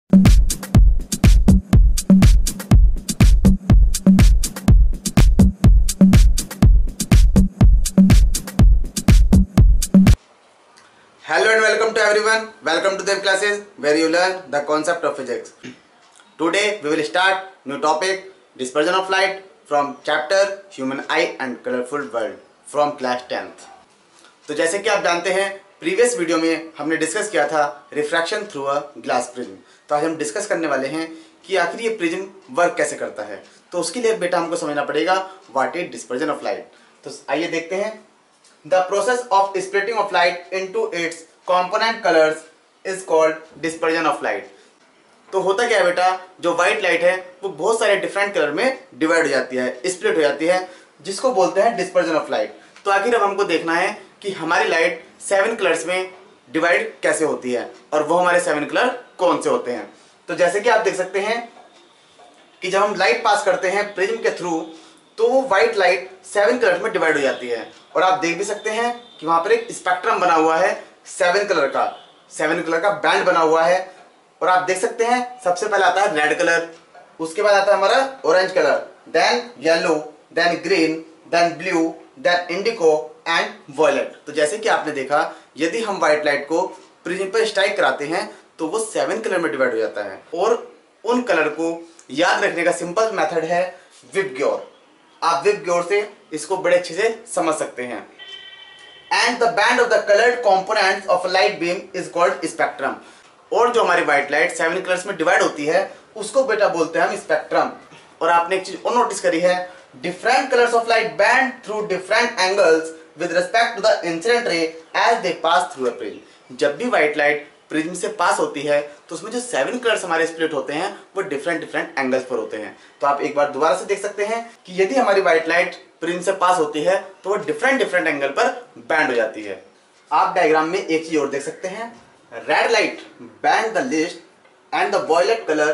Hello and welcome to everyone. Welcome to Dev classes where you learn the concept of physics. Today we will start new topic dispersion of light from chapter Human Eye and Colorful World from class 10th. तो जैसे कि आप जानते हैं previous video में हमने discuss किया था refraction through a glass prism. तो आज हम डिस्कस करने वाले हैं कि आखिर ये प्रिज्म वर्क कैसे करता है। तो उसके लिए बेटा हमको समझना पड़ेगा what is dispersion of light. तो आइए देखते हैं। The process of splitting of light into its component colors is called dispersion of light. तो होता क्या है बेटा, जो व्हाइट लाइट है वो बहुत सारे डिफरेंट कलर में डिवाइड हो जाती है, स्प्लिट हो जाती है, जिसको बोलते हैं डिस्पर्जन ऑफ लाइट। तो आखिर अब हमको देखना है कि हमारी लाइट 7 कलर्स में डिवाइड कैसे होती है और वो हमारे 7 कलर कौन से होते हैं। तो जैसे कि आप देख सकते हैं कि जब हम लाइट पास करते हैं प्रिज्म के थ्रू तो वो व्हाइट लाइट 7 कलर में डिवाइड हो जाती है। और आप देख भी सकते हैं कि वहां पर एक स्पेक्ट्रम बना हुआ है 7 कलर का बैंड बना हुआ है। और आप देख सकते हैं सबसे पहले आता है रेड कलर, उसके बाद आता है हमारा orange colour, then yellow, then green, then blue, then indigo and violet. तो जैसे कि आपने देखा यदि हम व्हाइट लाइट को प्रिज्म पर स्ट्राइक कराते हैं तो वो 7 कलर में डिवाइड हो जाता है। और उन कलर को याद रखने का सिंपल मेथड है विबग्योर। आप विबग्योर से इसको बड़े अच्छे से समझ सकते हैं। And the band of the coloured components of light beam is called spectrum. और जो हमारी व्हाइट लाइट 7 कलर्स में डिवाइड होती है उसको बेटा बोलते हैं हम स्पेक्ट्रम। और आपने एक चीज और नोटिस करी है, different colours of light bend through different angles with respect to the incident ray as they pass through a prism. जब भी व्हाइट लाइट प्रिज्म से पास होती है तो उसमें जो 7 कलर्स हमारे स्प्लिट होते हैं वो डिफरेंट एंगल्स पर होते हैं। तो आप एक बार दोबारा से देख सकते हैं कि यदि हमारी व्हाइट लाइट प्रिज्म से पास होती है तो वो डिफरेंट एंगल पर बैंड हो जाती है। आप डायग्राम में एक चीज और देख सकते हैं, red light bend the least and the violet colour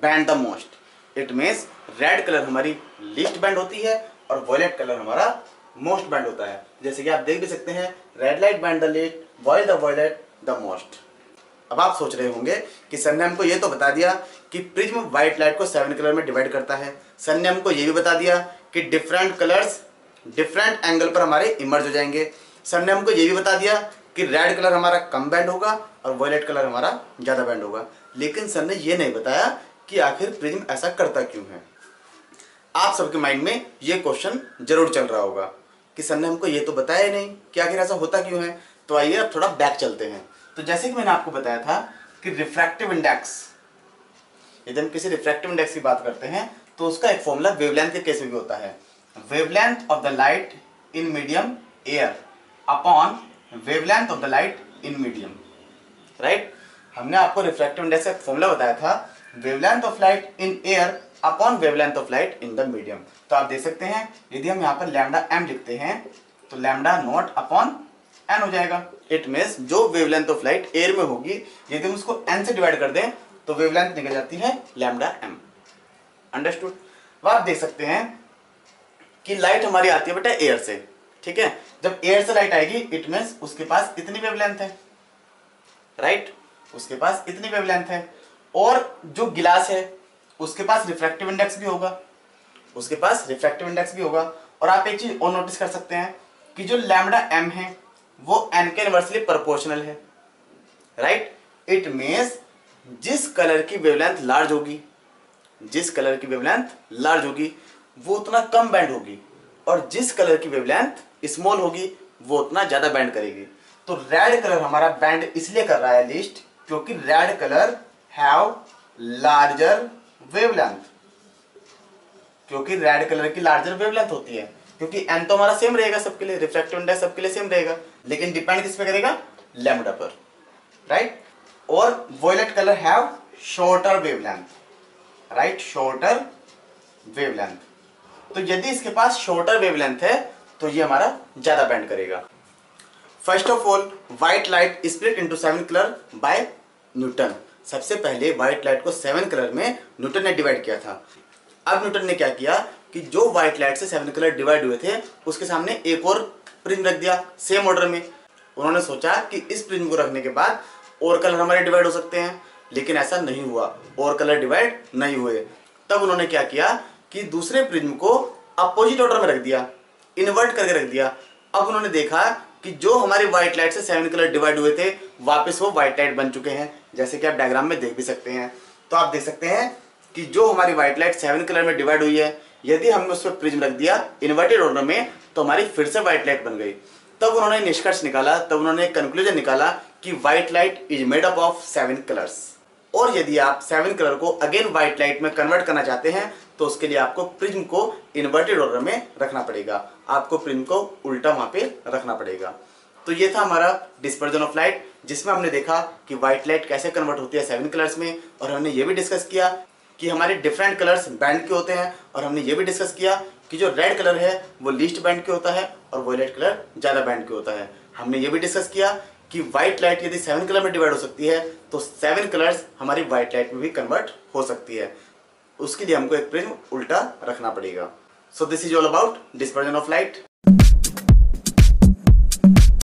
bend the most. It means red colour हमारी लीस्ट बैंड होती है और वॉयलेट कलर हमारा मोस्ट बैंड होता है। जैसे कि आप देख भी सकते हैं, red light bend the least, while the violet the most. अब आप सोच रहे होंगे कि सर ने हमको ये तो बता दिया कि प्रिज्म व्हाइट लाइट को 7 कलर में डिवाइड करता है, सर ने हमको ये भी बता दिया कि डिफरेंट कलर्स डिफरेंट एंगल पर हमारे इमर्ज हो जाएंगे, सर ने हमको ये भी बता दिया कि रेड कलर हमारा कम बैंड होगा और वॉयलेट कलर हमारा ज़्यादा बैंड होगा। लेकिन सर ने ये नहीं बताया कि आखिर प्रिज्म ऐसा करता क्यों है। आप सबके माइंड में ये क्वेश्चन जरूर चल रहा होगा कि सर ने हमको ये तो बताया ही नहीं कि आखिर ऐसा होता क्यों है। तो आइए अब थोड़ा बैक चलते हैं। तो जैसे कि मैंने आपको बताया था कि रिफ्रैक्टिव इंडेक्स, यदि हम किसी रिफ्रैक्टिव इंडेक्स की बात करते हैं तो उसका एक फॉर्मूला वेवलेंथ के केस में भी होता है, wavelength of the light in medium air upon wavelength of the light in medium, right. हमने आपको रिफ्रैक्टिव इंडेक्स का फॉर्मूला बताया था, wavelength of light in air upon wavelength of light in the medium. तो आप देख सकते हैं यदि हम यहाँ पर लैम्डा एम लिखते हैं तो लैम्डा नॉट अपॉन एन हो जाएगा। इट मींस जो वेवलेंथ ऑफ लाइट एयर में होगी यदि हम उसको एन से डिवाइड कर दें तो वेवलेंथ निकल जाती है लैम्डा एम। अंडरस्टूड। अब आप देख सकते हैं कि लाइट हमारी आती है बेटा एयर से, ठीक है। जब एयर से लाइट आएगी इट मींस उसके पास इतनी वेवलेंथ है, राइट, उसके पास इतनी वेवलेंथ है। और जो गिलास है उसके पास रिफ्रैक्टिव इंडेक्स भी होगा, उसके पास रिफ्रैक्टिव इंडेक्स भी होगा। और आप एक चीज और नोटिस कर सकते हैं कि जो लैम्डा एम है वो एन के इनवर्सली प्रोपोर्शनल है, राइट। इट मींस जिस कलर की वेवलेंथ लार्ज होगी, जिस कलर की वेवलेंथ लार्ज होगी वो उतना कम बैंड होगी और जिस कलर की वेवलेंथ स्मॉल होगी वो उतना ज्यादा बैंड करेगी। तो रेड कलर हमारा बैंड इसलिए कर रहा है लीस्ट क्योंकि red colour have larger wavelength, क्योंकि रेड कलर की लार्जर वेवलेंथ होती है, क्योंकि एन तो हमारा सेम रहेगा सबके लिए, रिफ्रैक्टिव इंडेक्स सबके लिए सेम रहेगा, लेकिन डिपेंड किस पे करेगा, लैम्डा पर, राइट। और violet colour have shorter wavelength, right, shorter wavelength. तो यदि इसके पास शॉर्टर वेवलेंथ है तो ये हमारा ज्यादा बैंड करेगा। First of all white light split into 7 colour bye Newton. सबसे पहले व्हाइट लाइट को 7 कलर में न्यूटन ने डिवाइड किया था। अब न्यूटन ने क्या किया कि जो व्हाइट लाइट से 7 कलर डिवाइड हुए थे उसके सामने एक और प्रिज्म रख दिया सेम ऑर्डर में। उन्होंने सोचा कि इस प्रिज्म को रखने के बाद और कलर हमारे डिवाइड हो सकते हैं। लेकिन ऐसा नहीं हुआ और कलर डिवाइड नहीं हुए। तब उन्होंने क्या किया कि दूसरे प्रिज्म को अपोजिट ऑर्डर में रख दिया, इन्वर्ट करके रख दिया। अब उन्होंने देखा कि जो हमारी व्हाइट लाइट से 7 कलर डिवाइड हुए थे वापस वो व्हाइट लाइट बन चुके हैं, जैसे कि आप डायग्राम में देख भी सकते हैं। तो आप देख सकते हैं कि जो हमारी व्हाइट लाइट 7 कलर में डिवाइड हुई है, यदि हमने उस पर प्रिज्म रख दिया इन्वर्टेड ऑर्डर में तो हमारी फिर से व्हाइट लाइट बन गई। तब उन्होंने निष्कर्ष निकाला, तब उन्होंने कंक्लूजन निकाला कि white light is made up of 7 colours. और यदि आप 7 कलर को अगेन व्हाइट लाइट में कन्वर्ट करना चाहते हैं तो उसके लिए आपको प्रिज्म को इन्वर्टेड ऑर्डर में रखना पड़ेगा, आपको प्रिज्म को उल्टा वहां पे रखना पड़ेगा। तो ये था हमारा डिस्पर्जन ऑफ लाइट, जिसमें हमने देखा कि व्हाइट लाइट कैसे कन्वर्ट होती है 7 कलर्स में, और हमने ये भी डिस्कस किया कि हमारे डिफरेंट कलर्स बैंड के होते हैं, और हमने ये भी डिस्कस किया कि जो रेड कलर है वो लीस्ट बैंड के होता है और वॉयलेट कलर ज़्यादा बैंड के होता है। हमने ये भी डिस्कस किया कि व्हाइट लाइट यदि 7 कलर में डिवाइड हो सकती है तो 7 कलर्स हमारी व्हाइट लाइट में भी कन्वर्ट हो सकती है, उसके लिए हमको एक प्रिज्म उल्टा रखना पड़ेगा। So this is all about dispersion of light.